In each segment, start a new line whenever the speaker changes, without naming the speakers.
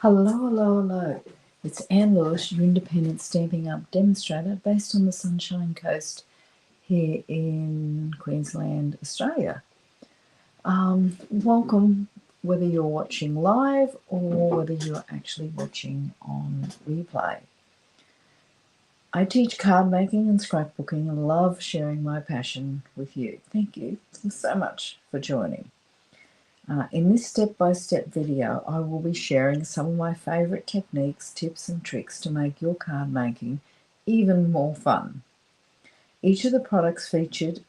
Hello, hello, hello. It's Anne Lewis, your independent Stampin' Up demonstrator based on the Sunshine Coast here in Queensland, Australia. Welcome, whether you're watching live or whether you're actually watching on replay. I teach card making and scrapbooking and love sharing my passion with you. Thank you so much for joining. In this step-by-step video, I will be sharing some of my favourite techniques, tips and tricks to make your card making even more fun. Each of the products featured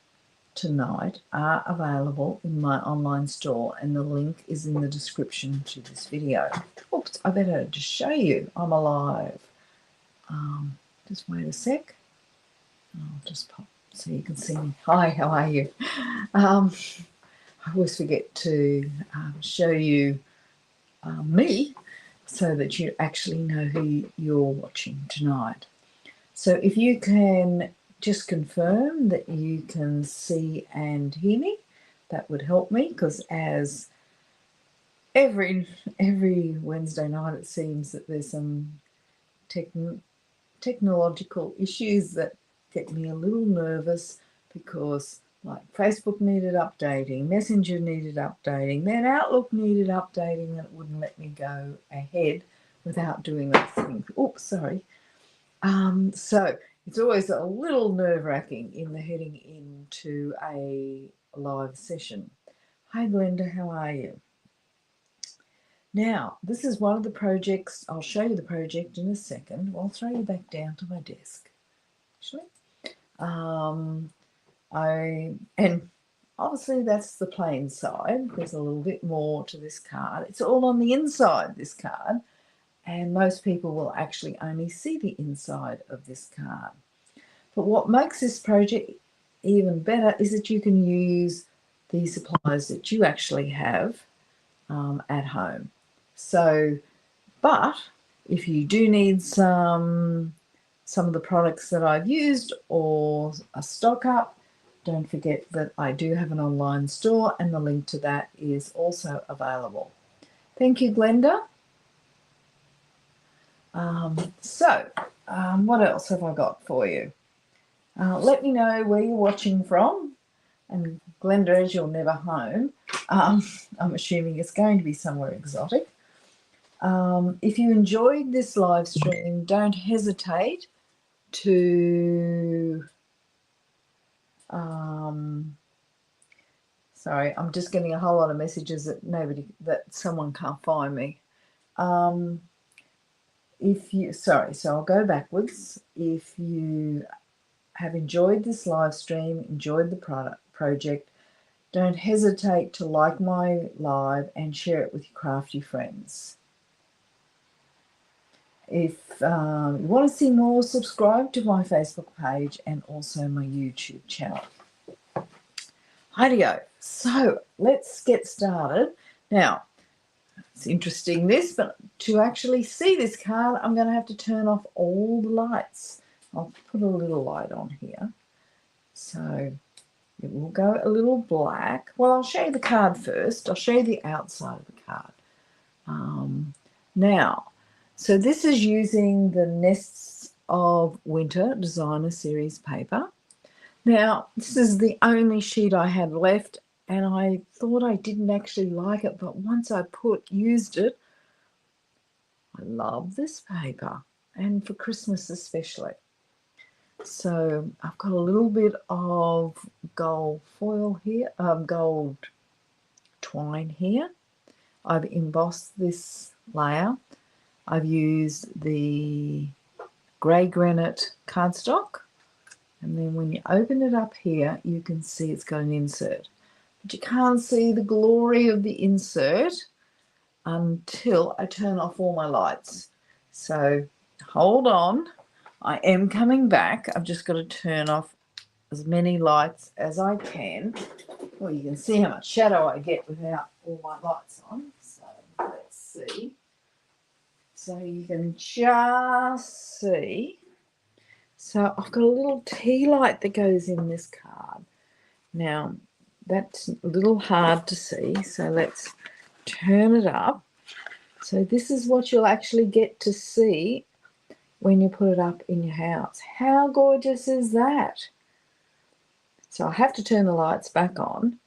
tonight are available in my online store, and the link is in the description to this video. Oops, I better just show you I'm alive. Just wait a sec. I'll just pop so you can see me. Hi, how are you? I always forget to show you me so that you actually know who you're watching tonight. So if you can just confirm that you can see and hear me, that would help me, because as every Wednesday night it seems that there's some technological issues that get me a little nervous, because like Facebook needed updating, Messenger needed updating, then Outlook needed updating, and it wouldn't let me go ahead without doing those things. Oops, sorry. So it's always a little nerve-wracking in the heading into a live session. Hi Glenda, how are you? Now, this is one of the projects. I'll show you the project in a second. I'll throw you back down to my desk, actually. And obviously that's the plain side. There's a little bit more to this card. It's all on the inside, this card, and most people will actually only see the inside of this card. But what makes this project even better is that you can use the supplies that you actually have at home. So, but if you do need some of the products that I've used or a stock up, don't forget that I do have an online store, and the link to that is also available. Thank you, Glenda. What else have I got for you? Let me know where you're watching from. And Glenda, as you're never home, I'm assuming it's going to be somewhere exotic. If you enjoyed this live stream, don't hesitate to sorry, I'm just getting a whole lot of messages that someone can't find me. So I'll go backwards. If you have enjoyed this live stream, enjoyed the project, don't hesitate to like my live and share it with your crafty friends. If you want to see more, subscribe to my Facebook page and also my YouTube channel. Rightio, so let's get started. Now, it's interesting but to actually see this card, I'm going to have to turn off all the lights. I'll put a little light on here. So it will go a little black. Well, I'll show you the card first. I'll show you the outside of the card. Now, so this is using the Nests of Winter Designer Series paper. Now, this is the only sheet I had left, and I thought I didn't actually like it, but once I used it, I love this paper, and for Christmas especially. So I've got a little bit of gold foil here, gold twine here. I've embossed this layer. I've used the grey granite cardstock, and then when you open it up here, you can see it's got an insert. But you can't see the glory of the insert until I turn off all my lights. So hold on, I am coming back. I've just got to turn off as many lights as I can. Well, you can see how much shadow I get without all my lights on. So let's see. So you can just see. So I've got a little tea light that goes in this card. Now, that's a little hard to see, so let's turn it up. So this is what you'll actually get to see when you put it up in your house. How gorgeous is that? So I have to turn the lights back on.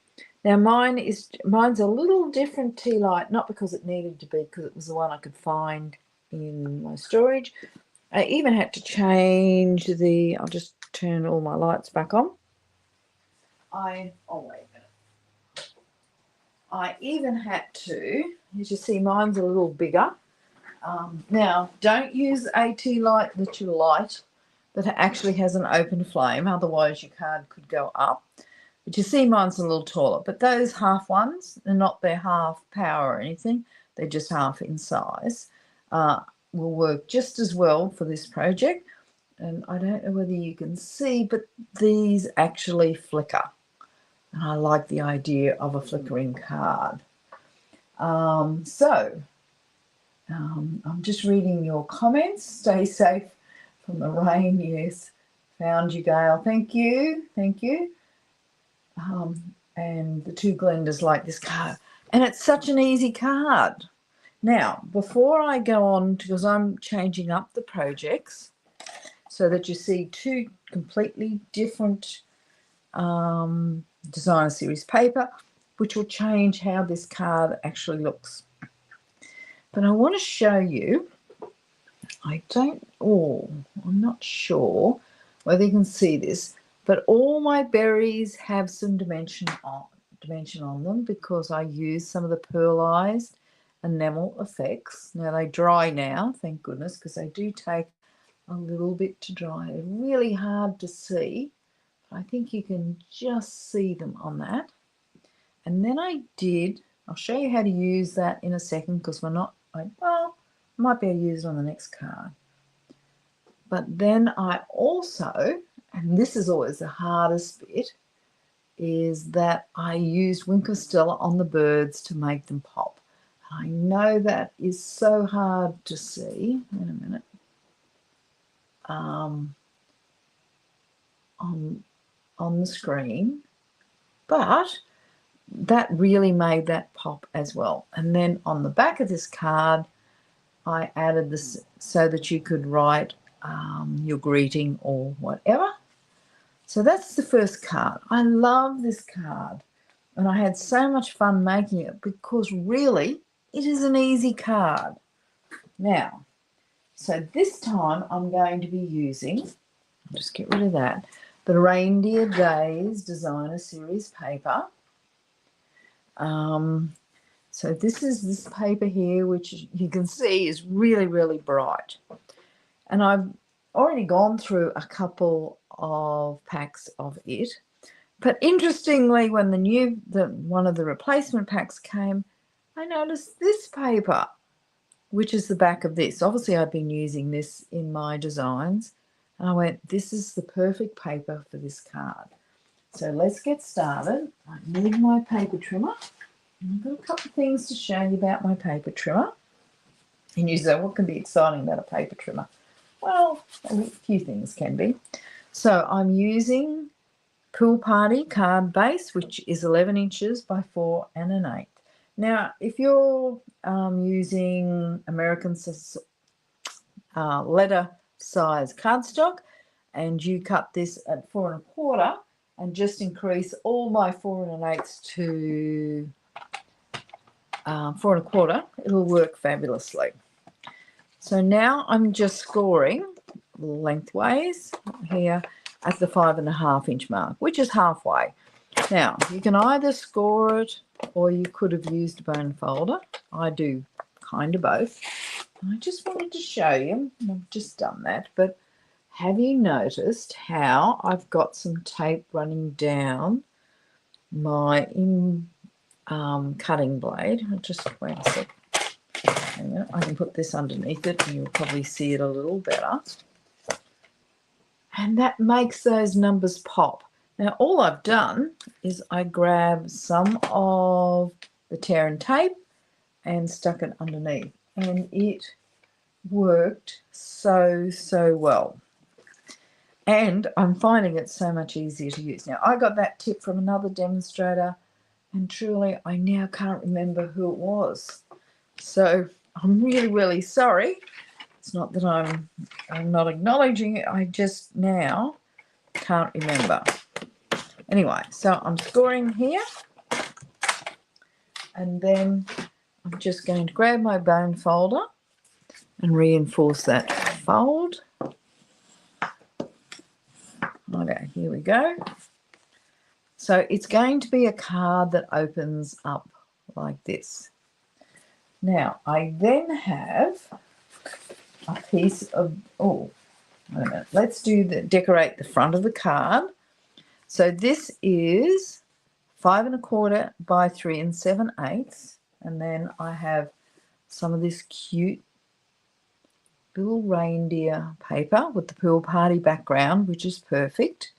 Now mine's a little different tea light, not because it needed to be, because it was the one I could find in my storage. I even had to change I'll just turn all my lights back on. Wait a minute. I even had to, as you see, mine's a little bigger. Now, don't use a tea light that you light that actually has an open flame, otherwise your card could go up. But you see mine's a little taller. But those half ones, they're not their half power or anything, they're just half in size, will work just as well for this project. And I don't know whether you can see, but these actually flicker. And I like the idea of a flickering card. I'm just reading your comments. Stay safe from the rain. Yes, found you, Gail. Thank you. Thank you. And the two Glendas like this card. And it's such an easy card. Now, before I go on, because I'm changing up the projects so that you see two completely different designer series paper, which will change how this card actually looks. But I want to show you, I'm not sure whether you can see this, but all my berries have some dimension on them because I use some of the pearlized enamel effects. Now they dry now, thank goodness, because they do take a little bit to dry. They're really hard to see, but I think you can just see them on that. And then I'll show you how to use that in a second, because I might be able to use it on the next card. But then I also, and this is always the hardest bit, is that I used Wink of Stella on the birds to make them pop. I know that is so hard to see. Wait a minute. On the screen, but that really made that pop as well. And then on the back of this card, I added this so that you could write your greeting or whatever. So that's the first card. I love this card, and I had so much fun making it because really it is an easy card. Now, so this time I'm going to be using, I'll just get rid of that, the Reindeer Days Designer Series paper. So this is this paper here, which you can see is really, really bright. And I've already gone through a couple of packs of it. But interestingly, when one of the replacement packs came, I noticed this paper, which is the back of this. Obviously, I've been using this in my designs. And I went, this is the perfect paper for this card. So let's get started. I need my paper trimmer. I've got a couple of things to show you about my paper trimmer. And you say, what can be exciting about a paper trimmer? Well, a few things can be. So I'm using Pool Party card base, which is 11 inches by 4 1/8. Now, if you're using American letter size cardstock and you cut this at 4 1/4 and just increase all my 4 1/8 to 4 1/4, it'll work fabulously. So now I'm just scoring lengthways here at the 5 1/2 inch mark, which is halfway. Now you can either score it or you could have used a bone folder. I do kind of both. I just wanted to show you, I've just done that, but have you noticed how I've got some tape running down my cutting blade? I'll just wait a sec. Hang on, I can put this underneath it and you'll probably see it a little better. And that makes those numbers pop. Now all I've done is I grabbed some of the tear and tape and stuck it underneath, and it worked so well. And I'm finding it so much easier to use. Now I got that tip from another demonstrator, and truly I now can't remember who it was. So I'm really, really sorry. It's not that I'm not acknowledging it. I just now can't remember. Anyway, so I'm scoring here. And then I'm just going to grab my bone folder and reinforce that fold. Okay, here we go. So it's going to be a card that opens up like this. Now, I then have a piece of, oh, wait a minute. Let's decorate the front of the card. So this is 5 1/4 by 3 7/8. And then I have some of this cute little reindeer paper with the pool party background, which is perfect.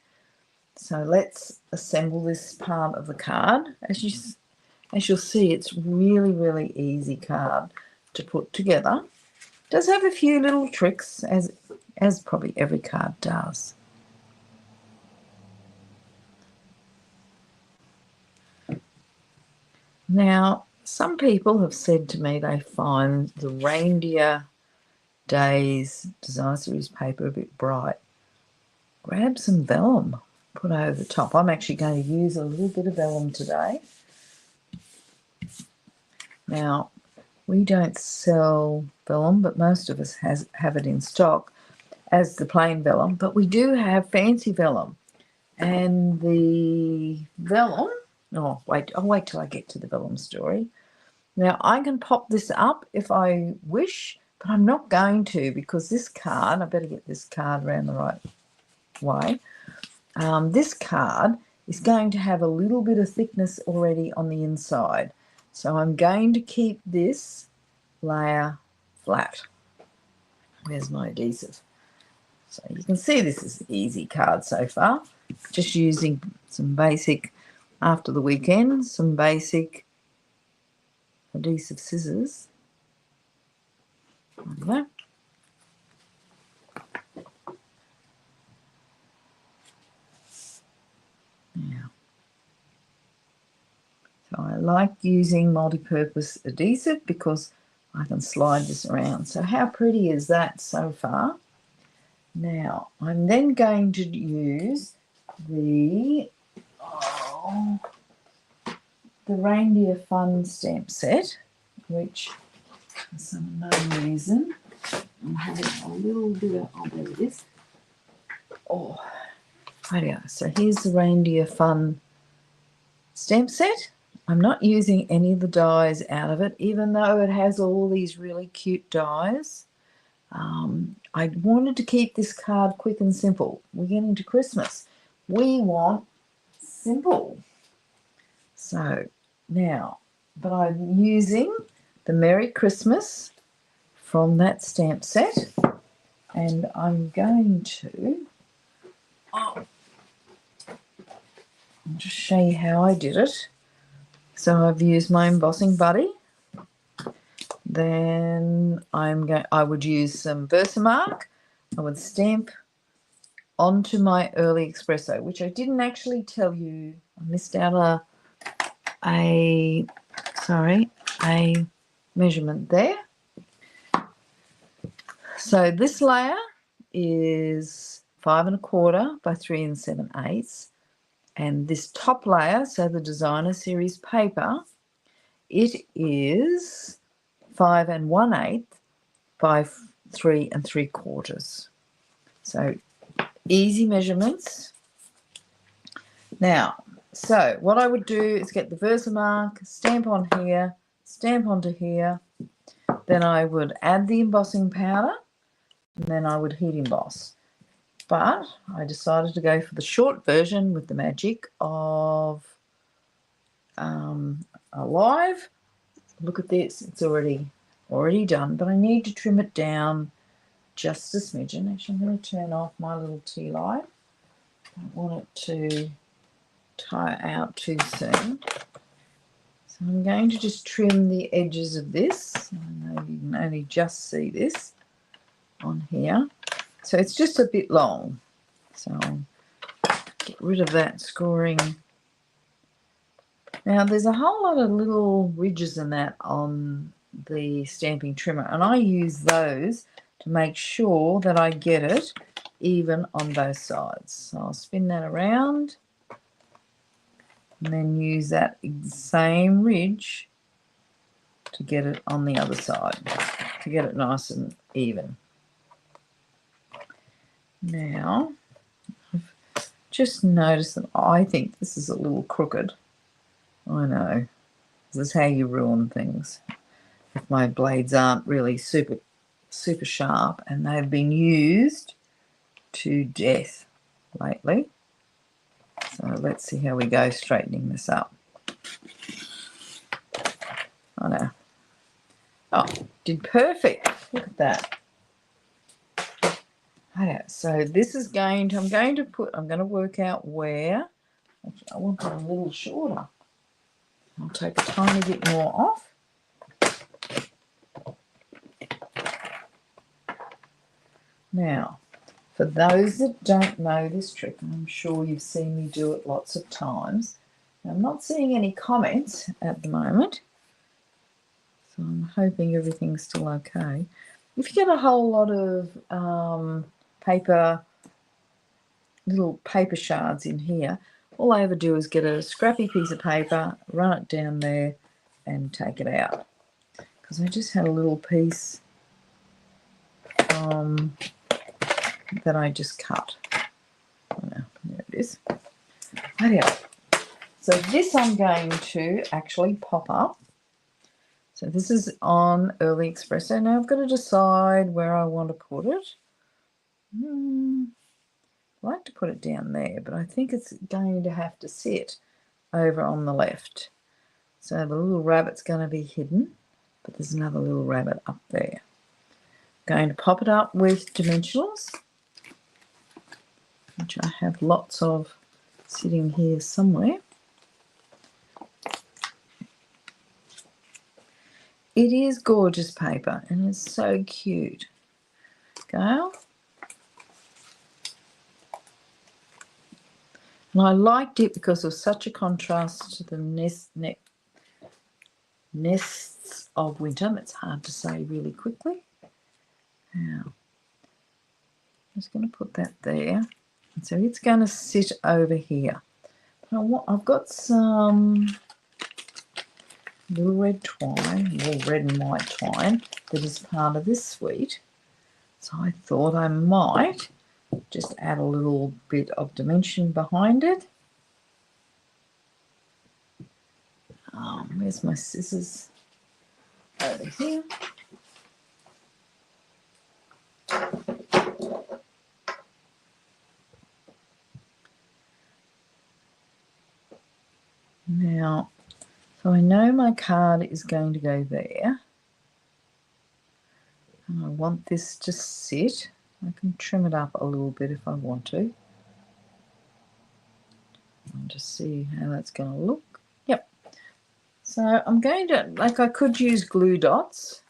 So let's assemble this part of the card. As you'll see, it's really, really easy card to put together. It does have a few little tricks, as probably every card does. Now, some people have said to me they find the Reindeer Days Design Series paper a bit bright. Grab some vellum, put over the top. I'm actually going to use a little bit of vellum today. Now, we don't sell vellum, but most of us have it in stock as the plain vellum, but we do have fancy vellum. And the vellum, I'll wait till I get to the vellum story. Now, I can pop this up if I wish, but I'm not going to, because this card, I better get this card around the right way. This card is going to have a little bit of thickness already on the inside. So I'm going to keep this layer flat. Where's my adhesive? So you can see this is an easy card so far. Just using some basic, after the weekend, some basic adhesive scissors. Like that. Now, so I like using multi-purpose adhesive because I can slide this around. So how pretty is that so far? Now, I'm then going to use the Reindeer Fun stamp set, which for some unknown reason I'm having a little bit of, oh, there it is. Oh, there we go. So here's the Reindeer Fun stamp set. I'm not using any of the dies out of it, even though it has all these really cute dies. I wanted to keep this card quick and simple. We're getting to Christmas. We want simple. So now, but I'm using the Merry Christmas from that stamp set, and I'm going to just show you how I did it. So I've used my embossing buddy. Then I would use some Versamark. I would stamp onto my early espresso, which I didn't actually tell you. I missed out a measurement there. So this layer is 5 1/4 by 3 7/8, and this top layer, so the Designer Series paper, it is 5 1/8 by 3 3/4. So easy measurements. Now, so what I would do is get the Versamark, stamp on here, stamp onto here. Then I would add the embossing powder, and then I would heat emboss. But I decided to go for the short version with the magic of Alive. Look at this, it's already done, but I need to trim it down just a smidgen. Actually, I'm going to turn off my little tea light. I don't want it to tire out too soon. So I'm going to just trim the edges of this. I know you can only just see this on here. So it's just a bit long. So I'll get rid of that scoring. Now there's a whole lot of little ridges in that on the stamping trimmer, and I use those to make sure that I get it even on both sides. So I'll spin that around and then use that same ridge to get it on the other side, to get it nice and even. Now, I've just noticed that I think this is a little crooked. I know, this is how you ruin things. If my blades aren't really super sharp, and they've been used to death lately. So let's see how we go straightening this up. I know. Oh, did perfect. Look at that. Okay, so this is I'm going to work out where. Actually, I want it a little shorter. I'll take a tiny bit more off. Now, for those that don't know this trick, and I'm sure you've seen me do it lots of times, I'm not seeing any comments at the moment, so I'm hoping everything's still okay. If you get a whole lot of little paper shards in here, all I ever do is get a scrappy piece of paper, run it down there, and take it out. Because I just had a little piece that I just cut. Oh, no, there it is. Anyway, so this I'm going to actually pop up. So this is on Early Espresso. Now I've got to decide where I want to put it. I like to put it down there, but I think it's going to have to sit over on the left. So the little rabbit's going to be hidden, but there's another little rabbit up there. Going to pop it up with dimensionals, which I have lots of sitting here somewhere. It is gorgeous paper and it's so cute. Gail. And I liked it because it was such a contrast to the nests of winter. That's hard to say really quickly. Now, I'm just going to put that there. And so it's going to sit over here. But I've got some little red twine, little red and white twine that is part of this suite. So I thought I might just add a little bit of dimension behind it. Where's my scissors? Over here. Now, so I know my card is going to go there. And I want this to sit. I can trim it up a little bit if I want to. I'll just see how that's going to look. Yep. So I'm going to, I could use glue dots,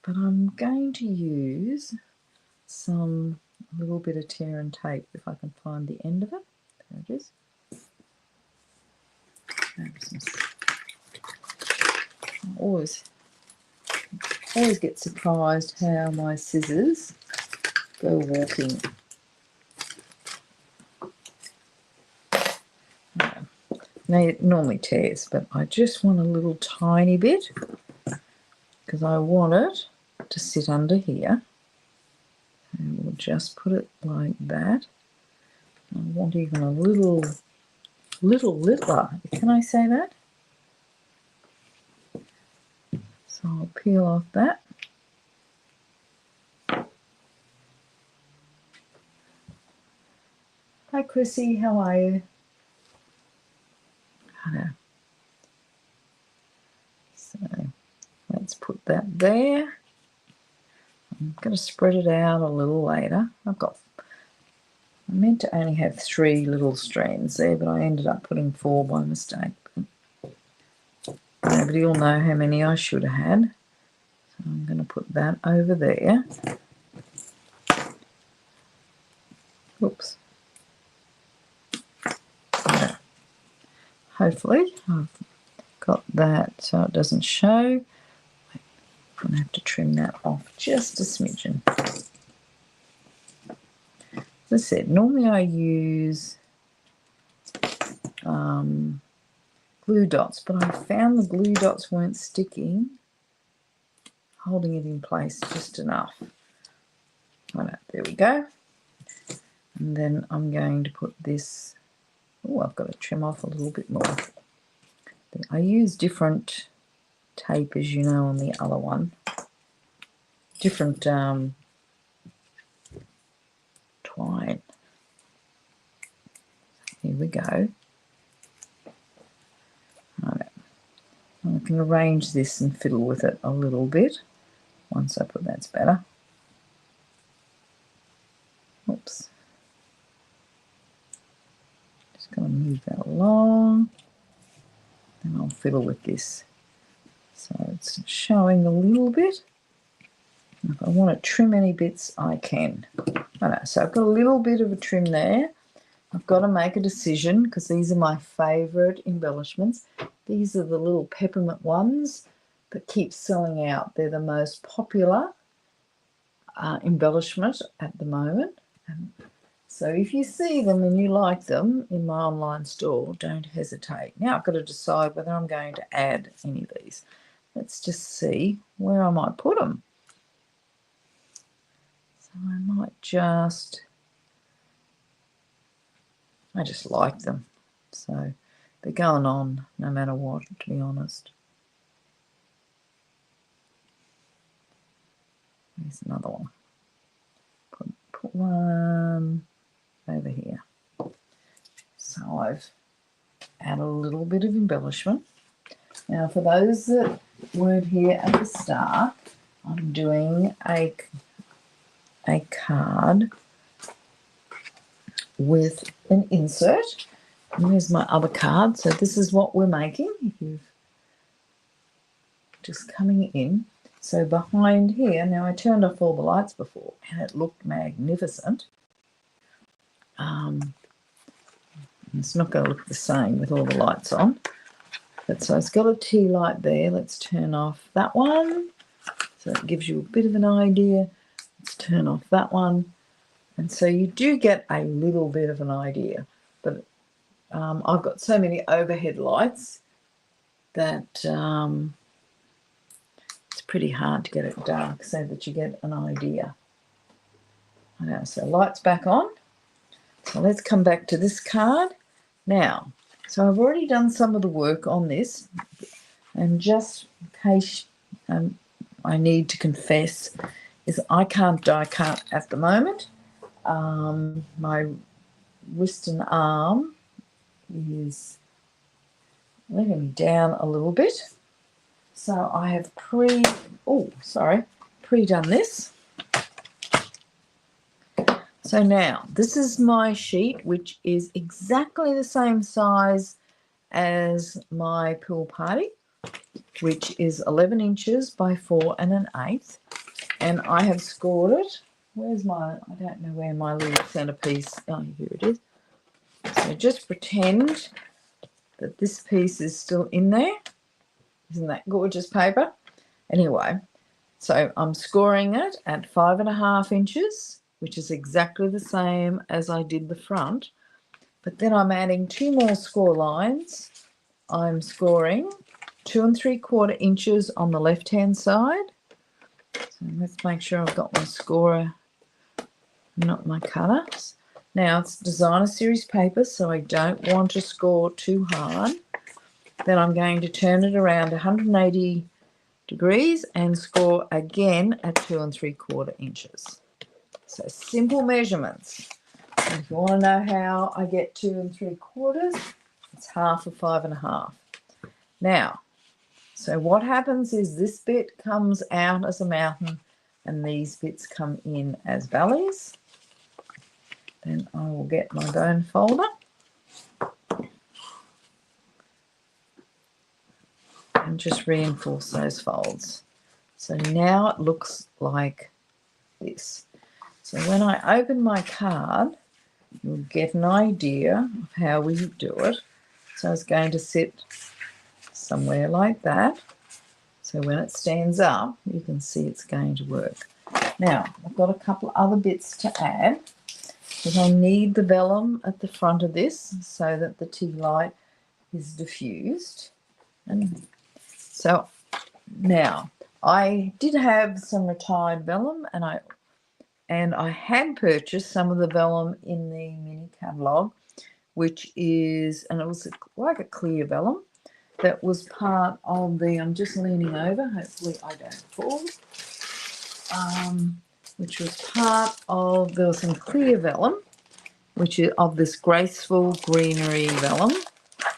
but I'm going to use a little bit of tear and tape if I can find the end of it. There it is. I always get surprised how my scissors go walking. Now it normally tears, but I just want a little tiny bit because I want it to sit under here. And we'll just put it like that. I want even a little littler. Can I say that? So I'll peel off that. Hi Chrissy, how are you? Hello. So let's put that there. I'm going to spread it out a little later. I meant to only have 3 little strands there, but I ended up putting 4 by mistake. Nobody will know how many I should have had. So I'm going to put that over there. Oops. Yeah. Hopefully I've got that so it doesn't show. I'm going to have to trim that off just a smidgen. As I said, normally I use glue dots, but I found the glue dots weren't sticking, holding it in place just enough. There we go. And then I'm going to put this, oh, I've got to trim off a little bit more. I use different tape, as you know, on the other one. Different twine. Here we go. I can arrange this and fiddle with it a little bit. Once I put that's better. Oops. Just going to move that along. Then I'll fiddle with this. So it's showing a little bit. If I want to trim any bits, I can. So I've got a little bit of a trim there. I've got to make a decision because these are my favourite embellishments. These are the little peppermint ones that keep selling out. They're the most popular embellishment at the moment. So if you see them and you like them in my online store, don't hesitate. Now I've got to decide whether I'm going to add any of these. Let's just see where I might put them. So I might I just like them. So they're going on no matter what, to be honest. There's another one. Put one over here. So I've added a little bit of embellishment. Now for those that weren't here at the start, I'm doing a card with an insert. And here's my other card. So this is what we're making. If you've just coming in. So behind here, now I turned off all the lights before and it looked magnificent. It's not going to look the same with all the lights on. But so it's got a tea light there. Let's turn off that one. So it gives you a bit of an idea. Let's turn off that one. And so you do get a little bit of an idea. But I've got so many overhead lights that it's pretty hard to get it dark so that you get an idea. So lights back on. So let's come back to this card. Now, so I've already done some of the work on this. And just in case I need to confess, is I can't die cut at the moment. My wrist and arm is letting me down a little bit. So I have pre-done this. So now this is my sheet, which is exactly the same size as my pool party, which is 11 inches by 4 1/8. And I have scored it. Where's my, I don't know where my little centerpiece, oh, here it is. So just pretend that this piece is still in there. Isn't that gorgeous paper? Anyway, so I'm scoring it at 5 1/2 inches, which is exactly the same as I did the front. But then I'm adding 2 more score lines. I'm scoring 2 3/4 inches on the left-hand side. So let's make sure I've got my scorer, not my cutter. Now it's designer series paper, so I don't want to score too hard. Then I'm going to turn it around 180 degrees and score again at 2 3/4 inches. So simple measurements. And if you want to know how I get 2 3/4, it's half of 5 1/2. Now, so what happens is this bit comes out as a mountain and these bits come in as valleys. Then I will get my bone folder and just reinforce those folds. So now it looks like this. So when I open my card, you'll get an idea of how we do it. So it's going to sit somewhere like that. So when it stands up, you can see it's going to work. Now, I've got a couple other bits to add, because I need the vellum at the front of this so that the tea light is diffused. And so now, I did have some retired vellum, and I had purchased some of the vellum in the mini catalogue, which is, and it was like a clear vellum that was part of the, I'm just leaning over, hopefully I don't fall, which was part of, there was some clear vellum, which is of this graceful greenery vellum,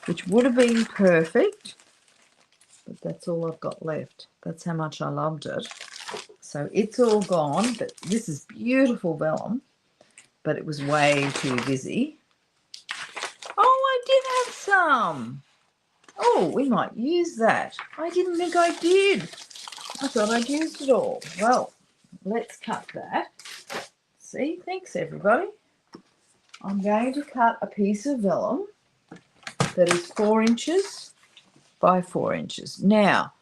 which would have been perfect, but that's all I've got left. That's how much I loved it. So it's all gone, but this is beautiful vellum, but it was way too busy. Oh, I did have some. Oh, we might use that. I didn't think I did. I thought I'd used it all. Well, let's cut that. See, thanks everybody. I'm going to cut a piece of vellum that is 4 inches by 4 inches. Now,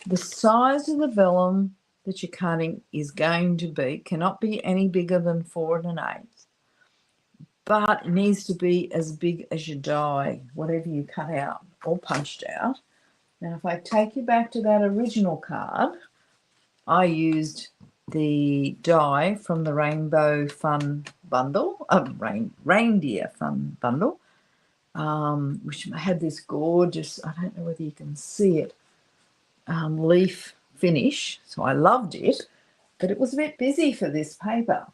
the size of the vellum that you're cutting is going to be, cannot be any bigger than 4 1/8, but it needs to be as big as your die, whatever you cut out or punched out. Now, if I take you back to that original card, I used the die from the Rainbow Fun bundle, Reindeer Fun bundle, which had this gorgeous, I don't know whether you can see it, leaf finish. So I loved it, but it was a bit busy for this paper.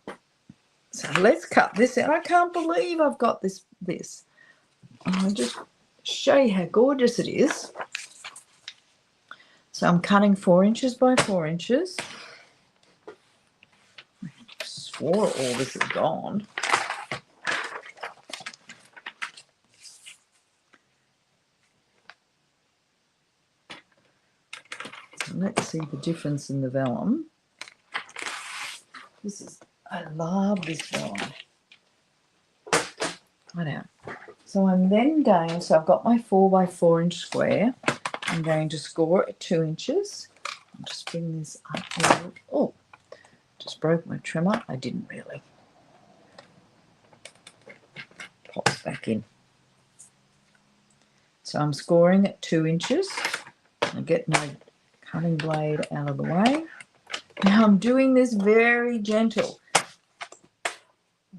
So let's cut this out. I can't believe I've got this. I'll just show you how gorgeous it is. So I'm cutting 4 inches by 4 inches. I swore all this is gone. So let's see the difference in the vellum. I love this vellum. I know. So I'm then going, so I've got my 4 by 4 inch square. I'm going to score at 2 inches. I'll just bring this up. Oh, just broke my trimmer. I didn't really. Pops back in. So I'm scoring at 2 inches. I get my cutting blade out of the way. Now I'm doing this very gentle.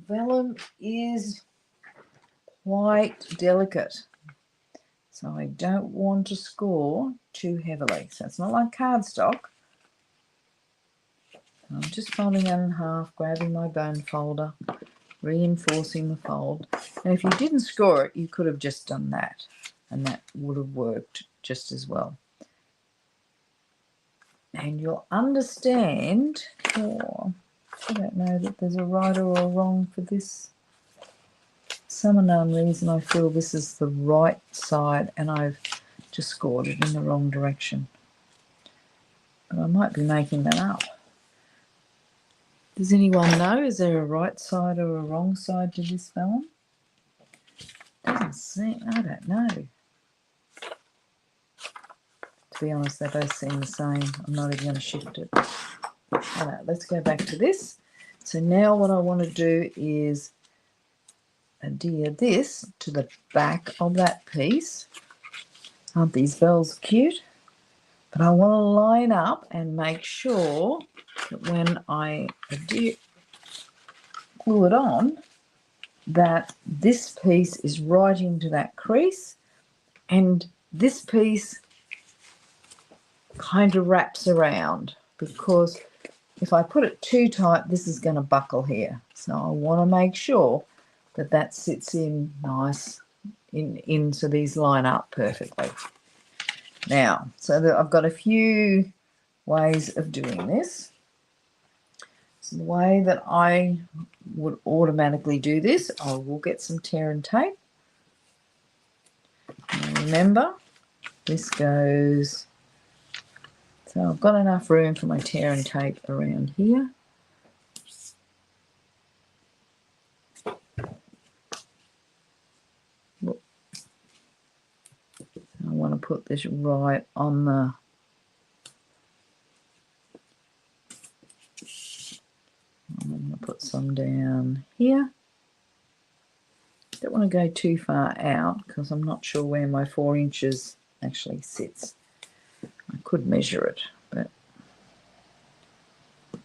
Vellum is quite delicate, so I don't want to score too heavily. So it's not like cardstock. I'm just folding it in half, grabbing my bone folder, reinforcing the fold. And if you didn't score it, you could have just done that, and that would have worked just as well. And you'll understand, or I don't know that there's a right or a wrong for this. Some unknown reason I feel this is the right side and I've just scored it in the wrong direction. But I might be making that up. Does anyone know? Is there a right side or a wrong side to this vellum? Doesn't seem, I don't know. To be honest, they both seem the same. I'm not even going to shift it. All right, let's go back to this. So now what I want to do is adhere this to the back of that piece. Aren't these bells cute? But I want to line up and make sure that when I glue it on, that this piece is right into that crease and this piece kind of wraps around, because if I put it too tight, this is going to buckle here. So I want to make sure that that sits in nice, so these line up perfectly. Now, so that I've got a few ways of doing this. So the way that I would automatically do this, I will get some tear and tape. And remember, this goes, so I've got enough room for my tear and tape around here. I want to put this right on the put some down here. Don't want to go too far out because I'm not sure where my 4 inches actually sits. I could measure it, but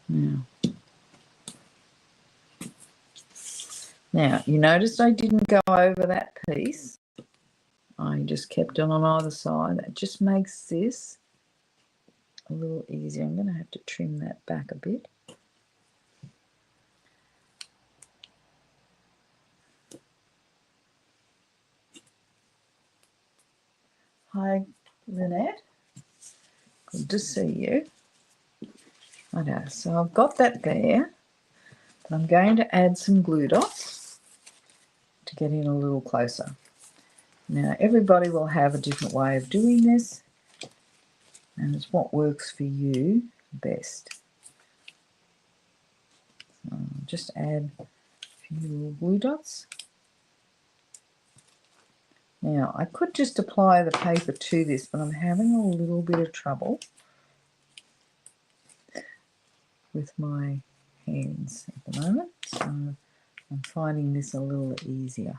now you noticed I didn't go over that piece. I just kept it on either side. That just makes this a little easier. I'm going to have to trim that back a bit. Hi, Lynette. Good to see you. Okay, so I've got that there. But I'm going to add some glue dots to get in a little closer. Now, everybody will have a different way of doing this, and it's what works for you best. So just add a few little glue dots. Now, I could just apply the paper to this, but I'm having a little bit of trouble with my hands at the moment, so I'm finding this a little easier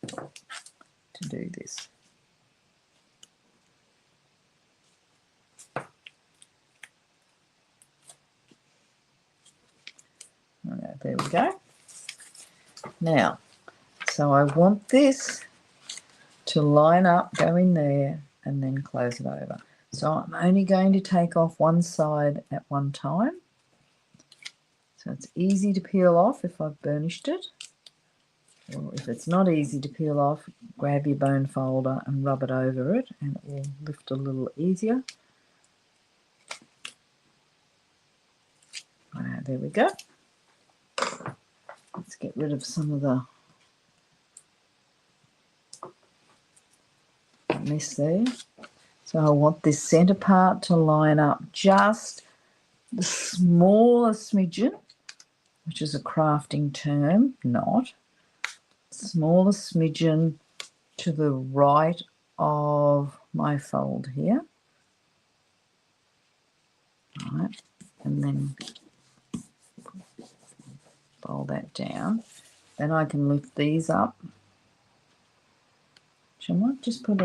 to do this. Okay, there we go. Now, so I want this to line up, go in there, and then close it over. So I'm only going to take off one side at one time. So it's easy to peel off if I've burnished it. Or if it's not easy to peel off, grab your bone folder and rub it over it, and it will lift a little easier. Right, there we go. Let's get rid of some of the mess there. So I want this centre part to line up just the smallest smidgen, which is a crafting term, not. Smallest smidgen to the right of my fold here. All right, and then fold that down. Then I can lift these up. I might just put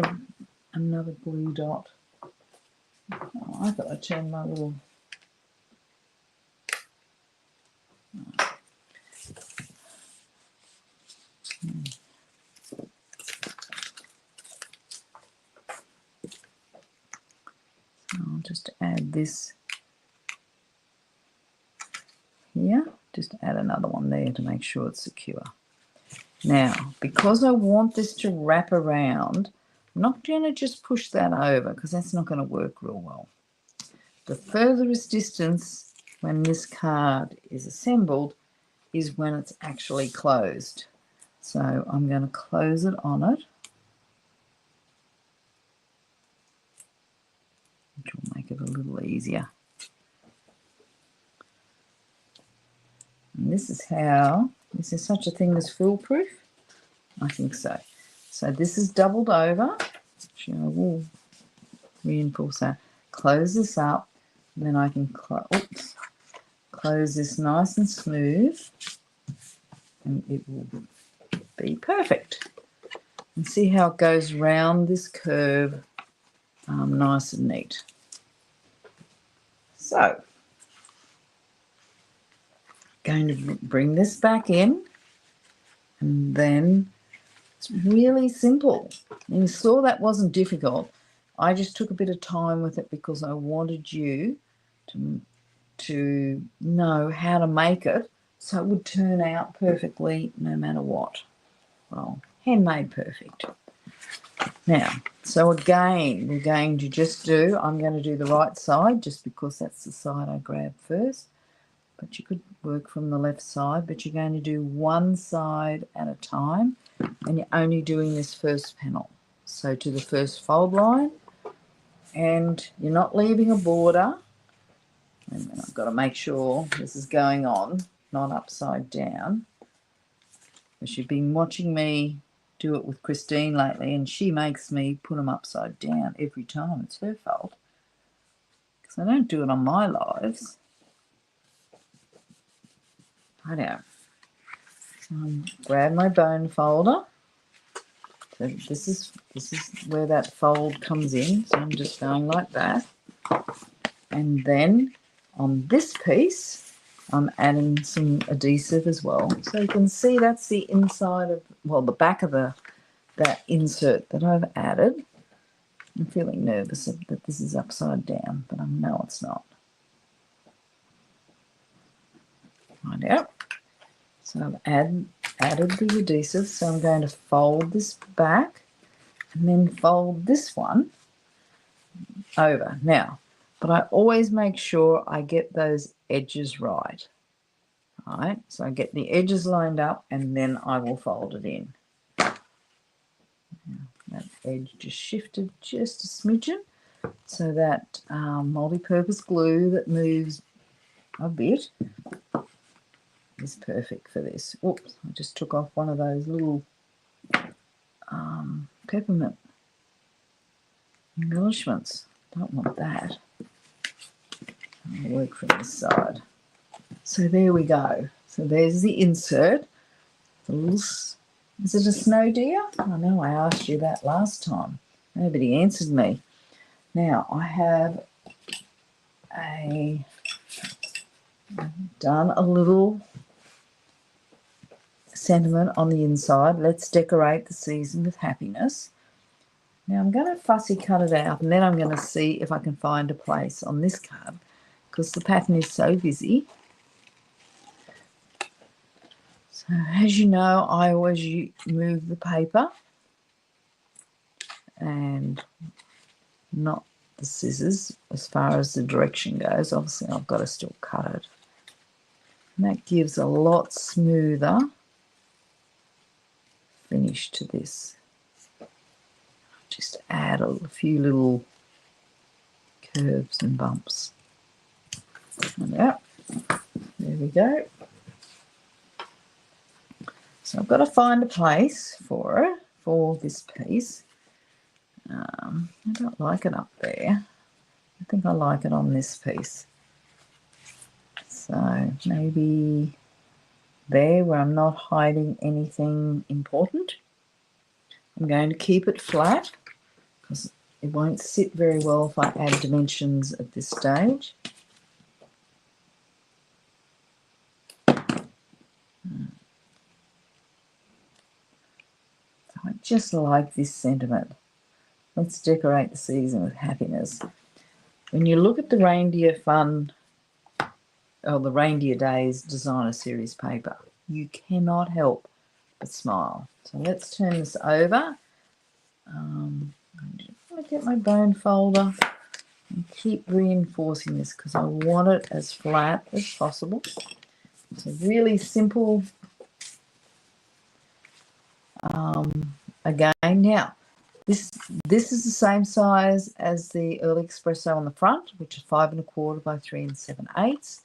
another glue dot. Oh, I thought I turned my little. I'll just add this here. Just add another one there to make sure it's secure. Now, because I want this to wrap around, I'm not going to just push that over because that's not going to work real well. The furthest distance when this card is assembled is when it's actually closed. So I'm going to close it on it, which will make it a little easier. And this is there such a thing as foolproof? I think so. So this is doubled over. Actually, I will reinforce that. Close this up, and then I can close this nice and smooth, and it will be perfect. And see how it goes round this curve, nice and neat. So, going to bring this back in, and then it's really simple. And you saw that wasn't difficult. I just took a bit of time with it because I wanted you to know how to make it so it would turn out perfectly no matter what. Well, handmade perfect. Now, so again, we're going to just I'm going to do the right side just because that's the side I grabbed first. But you could work from the left side, but you're going to do one side at a time, and you're only doing this first panel. So to the first fold line, and you're not leaving a border. And then I've got to make sure this is going on, not upside down. Because you've been watching me do it with Christine lately, and she makes me put them upside down every time. It's her fault. Because I don't do it on my lives. I know. So grab my bone folder. So this is where that fold comes in. So I'm just going like that. And then on this piece, I'm adding some adhesive as well. So you can see that's the inside of, well, the back of that insert that I've added. I'm feeling nervous that this is upside down, but I know it's not. Find out. So I've added the adhesive. So I'm going to fold this back and then fold this one over. Now, but I always make sure I get those edges right. All right, so I get the edges lined up and then I will fold it in. That edge just shifted just a smidgen, so that multi-purpose glue that moves a bit is perfect for this. Oops, I just took off one of those little peppermint embellishments. Don't want that. I'll work from this side. So there we go. So there's the insert. Is it a snow deer? I know I asked you that last time. Nobody answered me. Now I have done a little sentiment on the inside. Let's decorate the season with happiness. Now I'm going to fussy cut it out, and then I'm going to see if I can find a place on this card because the pattern is so busy. So as you know, I always move the paper and not the scissors as far as the direction goes. Obviously I've got to still cut it. And that gives a lot smoother finish to this. Just add a few little curves and bumps. And out. There we go. So I've got to find a place for it, for this piece. I don't like it up there. I think I like it on this piece. So maybe there where I'm not hiding anything important. I'm going to keep it flat because it won't sit very well if I add dimensions at this stage. I just like this sentiment. Let's decorate the season with happiness. When you look at the Reindeer Fun, or the Reindeer Days Designer Series paper, you cannot help but smile. So let's turn this over. I'm just going to get my bone folder and keep reinforcing this because I want it as flat as possible. It's a really simple. Again, now this is the same size as the Early Espresso on the front, which is 5 1/4 by 3 7/8.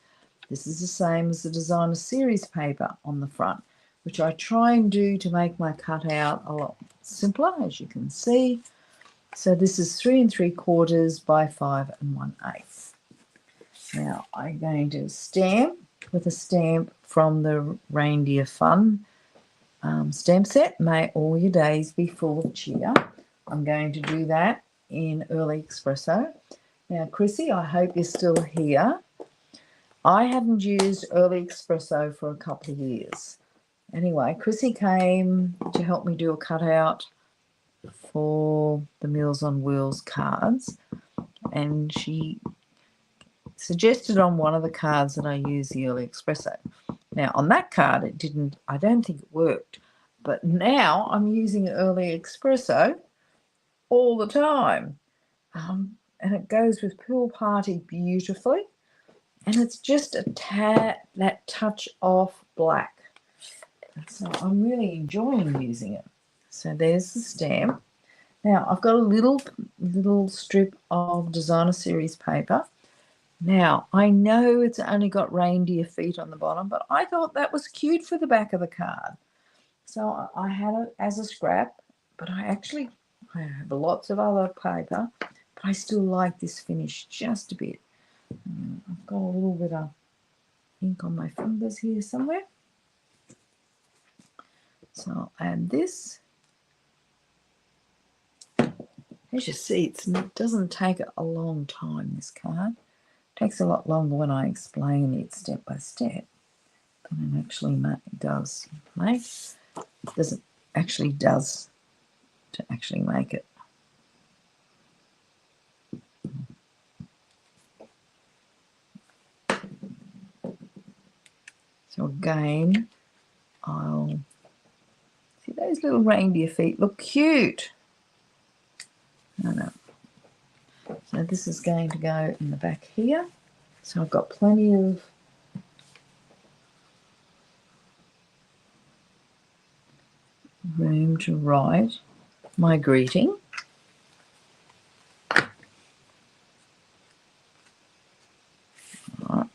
This is the same as the Designer Series paper on the front, which I try and do to make my cutout a lot simpler, as you can see. So this is 3 3/4 by 5 1/8. Now I'm going to stamp with a stamp from the Reindeer Fun stamp set. May all your days be full of cheer. I'm going to do that in Early Espresso. Now, Chrissy, I hope you're still here. I haven't used Early Espresso for a couple of years. Anyway, Chrissy came to help me do a cutout for the Meals on Wheels cards, and she suggested on one of the cards that I use the Early Espresso. Now, on that card, I don't think it worked, but now I'm using Early Espresso all the time. And it goes with Pool Party beautifully. And it's just a tad, that touch of black. So I'm really enjoying using it. So there's the stamp. Now I've got a little strip of Designer Series paper. Now I know it's only got reindeer feet on the bottom, but I thought that was cute for the back of the card. So I had it as a scrap, but I have lots of other paper, but I still like this finish just a bit. I've got a little bit of ink on my fingers here somewhere. So I'll add this. As you see, it doesn't take a long time, this card. It takes a lot longer when I explain it step by step than it actually does make. Doesn't actually does to actually make it. So again, I'll see those little reindeer feet look cute. I know. So this is going to go in the back here. So I've got plenty of room to write my greeting. Right.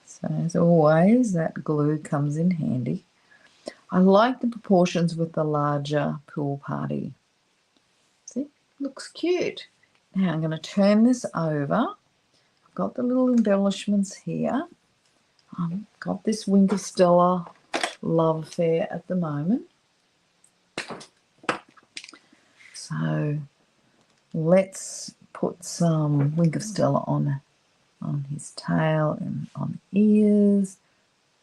So as always, that glue comes in handy. I like the proportions with the larger pool party. See, looks cute. Now I'm going to turn this over. I've got the little embellishments here. I've got this Wink of Stella love affair at the moment. So let's put some Wink of Stella on his tail and on ears,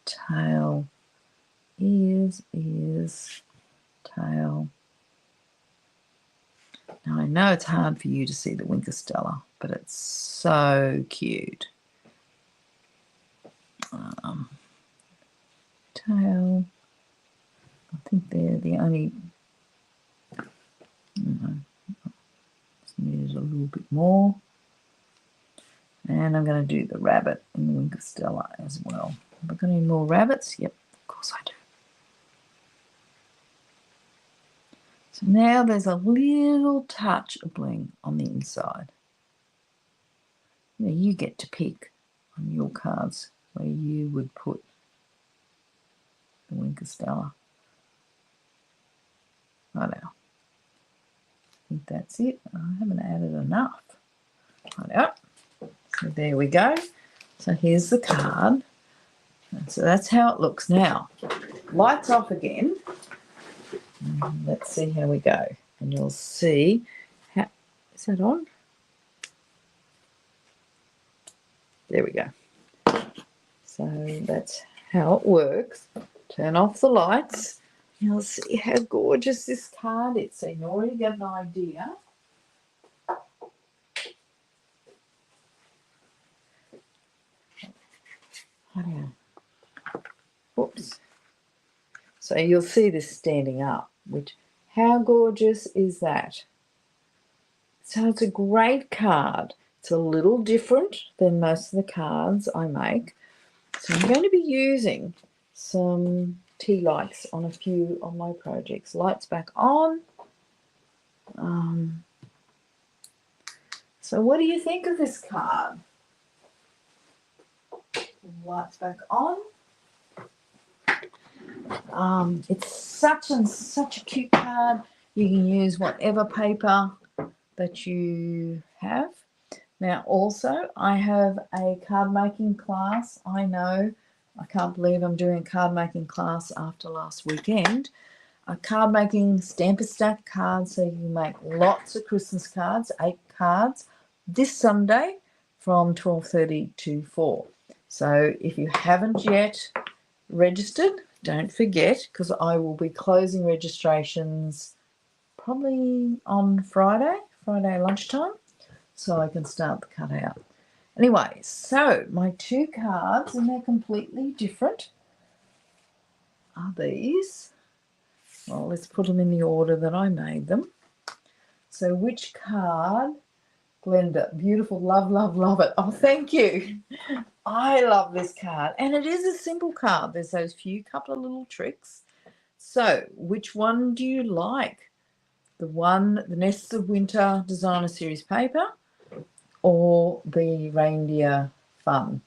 tail, ears, ears, tail. Now I know it's hard for you to see the Wink of Stella, but it's so cute. Tail. I think they're the only. Just needed a little bit more. And I'm going to do the rabbit in the Wink of Stella as well. Have I got any more rabbits? Yep, of course I do. So now there's a little touch of bling on the inside. Now you get to pick on your cards where you would put the Wink of Stella. Right now. I think that's it. I haven't added enough. Right out. So there we go. So here's the card. And so that's how it looks now. Lights off again. And let's see how we go. And you'll see how is that on? There we go. So that's how it works. Turn off the lights. You'll see how gorgeous this card is. So you already got an idea. Whoops. So you'll see this standing up, which, how gorgeous is that? So it's a great card. It's a little different than most of the cards I make. So I'm going to be using some tea lights on a few of my projects. Lights back on. So what do you think of this card? Lights back on. It's such a cute card. You can use whatever paper that you have. Now also I have a card making class. I know, I can't believe I'm doing a card making class after last weekend. A card making stamper stack cards, so you can make lots of Christmas cards, 8 cards, this Sunday from 12:30 to 4. So if you haven't yet registered, don't forget, because I will be closing registrations probably on Friday lunchtime, so I can start the cutout. Anyway, so my 2 cards, and they're completely different, are these. Well, let's put them in the order that I made them. So which card? Glenda, beautiful, love, love, love it. Oh, thank you. I love this card. And it is a simple card. There's those few couple of little tricks. So which one do you like? The Nests of Winter Designer Series paper, or the Reindeer Fun?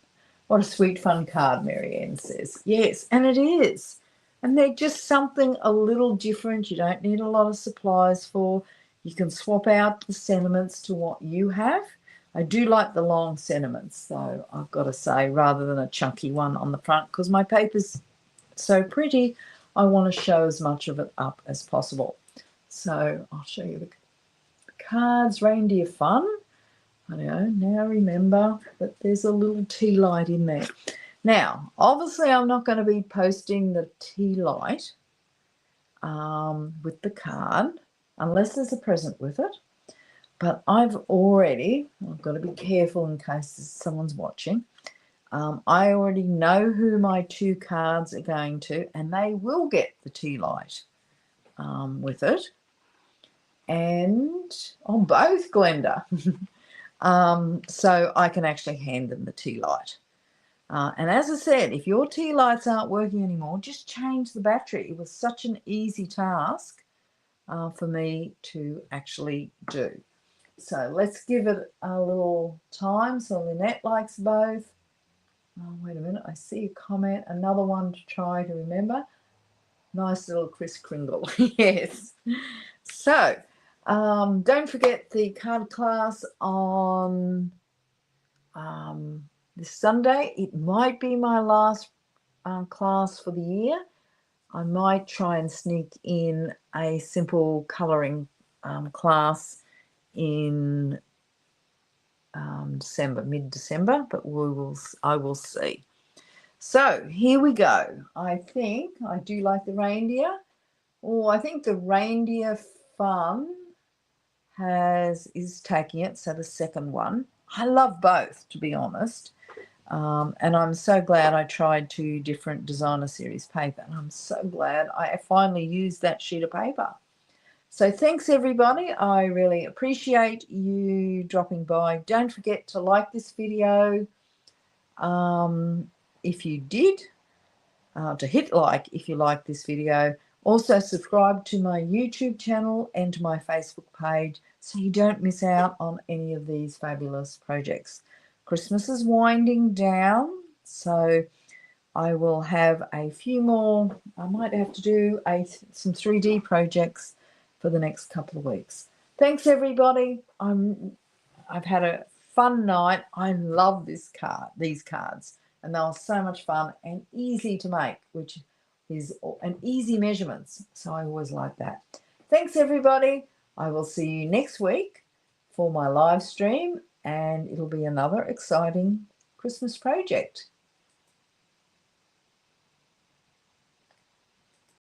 What a sweet fun card, Marianne says. Yes, and it is. And they're just something a little different. You don't need a lot of supplies for. You can swap out the sentiments to what you have. I do like the long sentiments, though, I've got to say, rather than a chunky one on the front, because my paper's so pretty, I want to show as much of it up as possible. So I'll show you the cards, Reindeer Fun. I know, now remember that there's a little tea light in there. Now, obviously, I'm not going to be posting the tea light with the card unless there's a present with it. But I've got to be careful in case someone's watching. I already know who my 2 cards are going to, and they will get the tea light with it. And on both, Glenda. So I can actually hand them the tea light. And as I said, if your tea lights aren't working anymore, just change the battery. It was such an easy task for me to actually do. So let's give it a little time. So Lynette likes both. Oh, wait a minute. I see a comment. Another one to try to remember. Nice little Kris Kringle. Yes. So don't forget the card class on this Sunday. It might be my last class for the year. I might try and sneak in a simple colouring class in December, mid-December, but I will see. So here we go. I think I do like the reindeer. Oh, I think the Reindeer Fun is taking it, so the second one. I love both, to be honest. And I'm so glad I tried 2 different designer series paper, and I'm so glad I finally used that sheet of paper. So thanks, everybody. I really appreciate you dropping by. Don't forget to like this video if you did, to hit like if you like this video. Also subscribe to my YouTube channel and to my Facebook page so you don't miss out on any of these fabulous projects. Christmas is winding down, so I will have a few more. I might have to do some 3D projects for the next couple of weeks. Thanks, everybody. I've had a fun night. I love these cards, and they were so much fun and easy to make, which is an easy measurements. So I always like that. Thanks, everybody. I will see you next week for my live stream, and it'll be another exciting Christmas project.